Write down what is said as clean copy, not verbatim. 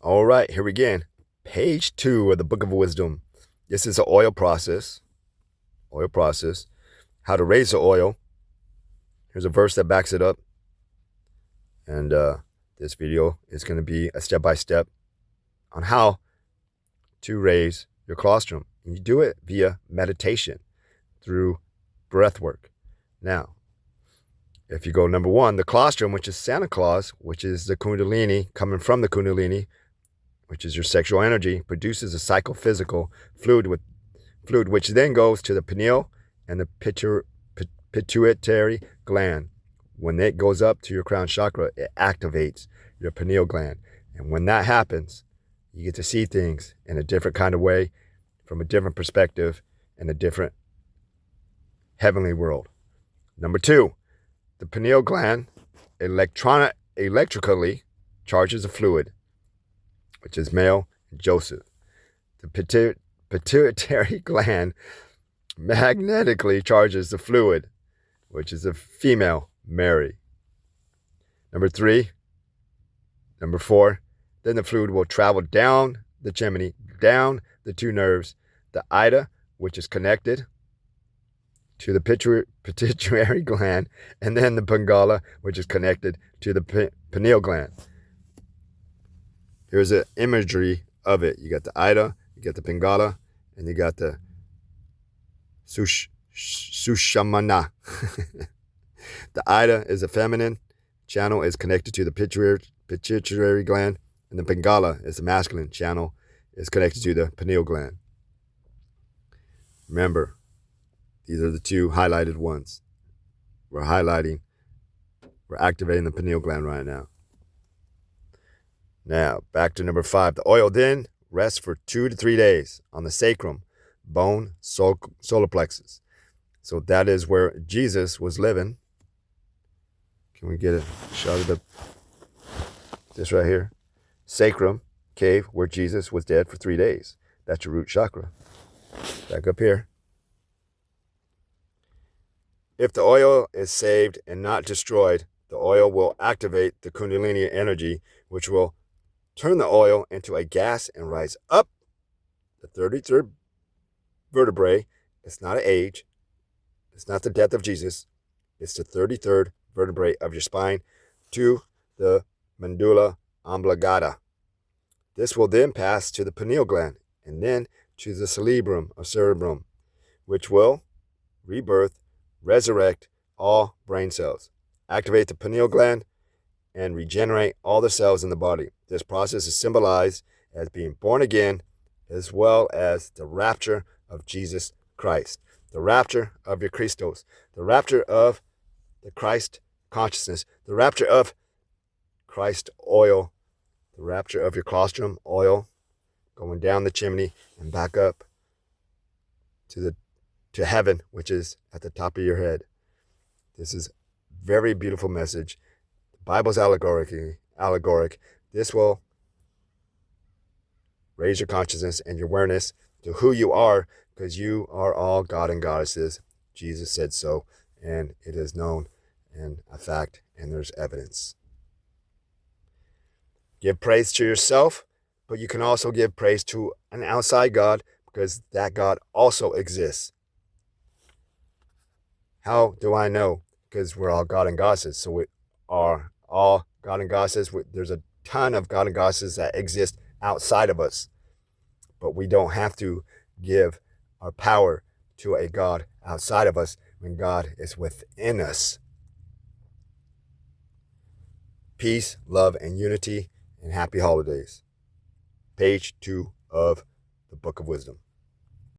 All right, here we again. Page 2 of the Book of Wisdom. This is an oil process. Oil process. How to raise the oil. Here's a verse that backs it up. And this video is going to be a step-by-step on how to raise your colostrum. And you do it via meditation through breath work. Now, if you go number 1, the colostrum, which is Santa Claus, which is the kundalini, coming from the kundalini, which is your sexual energy, produces a psychophysical fluid which then goes to the pineal and the pituitary gland. When it goes up to your crown chakra, it activates your pineal gland. And when that happens, you get to see things in a different kind of way, from a different perspective, in a different heavenly world. Number 2, the pineal gland electrically charges a fluid, which is male, Joseph. The pituitary gland magnetically charges the fluid, which is a female, Mary. Number 4, then the fluid will travel down the chimney, down the 2 nerves, the ida, which is connected to the pituitary gland, and then the pingala, which is connected to the pineal gland. Here's an imagery of it. You got the ida, you got the pingala, and you got the sushamana. The ida is a feminine channel, is connected to the pituitary gland, and the pingala is the masculine channel, is connected to the pineal gland. Remember, these are the 2 highlighted ones. We're activating the pineal gland right now. Now, back to number 5. The oil then rests for 2 to 3 days on the sacrum, bone, solar plexus. So that is where Jesus was living. Can we get a shot of this right here? Sacrum, cave, where Jesus was dead for 3 days. That's your root chakra. Back up here. If the oil is saved and not destroyed, the oil will activate the kundalini energy, which will turn the oil into a gas and rise up the 33rd vertebrae. It's not an age. It's not the death of Jesus. It's the 33rd vertebrae of your spine to the medulla oblongata. This will then pass to the pineal gland and then to the cerebrum, which will rebirth, resurrect all brain cells, activate the pineal gland, and regenerate all the cells in the body. This process is symbolized as being born again, as well as the rapture of Jesus Christ, the rapture of your Christos, the rapture of the Christ consciousness, the rapture of Christ oil, the rapture of your colostrum oil, going down the chimney and back up to heaven, which is at the top of your head. This is a very beautiful message. The Bible's allegoric. This will raise your consciousness and your awareness to who you are, because you are all God and goddesses. Jesus said so, and it is known and a fact, and there's evidence. Give praise to yourself, but you can also give praise to an outside God, because that God also exists. How do I know? Because we're all God and goddesses. So we are all God and goddesses. There's a ton of God and goddesses that exist outside of us. But we don't have to give our power to a God outside of us when God is within us. Peace, love, and unity, and happy holidays. Page 2 of the Book of Wisdom.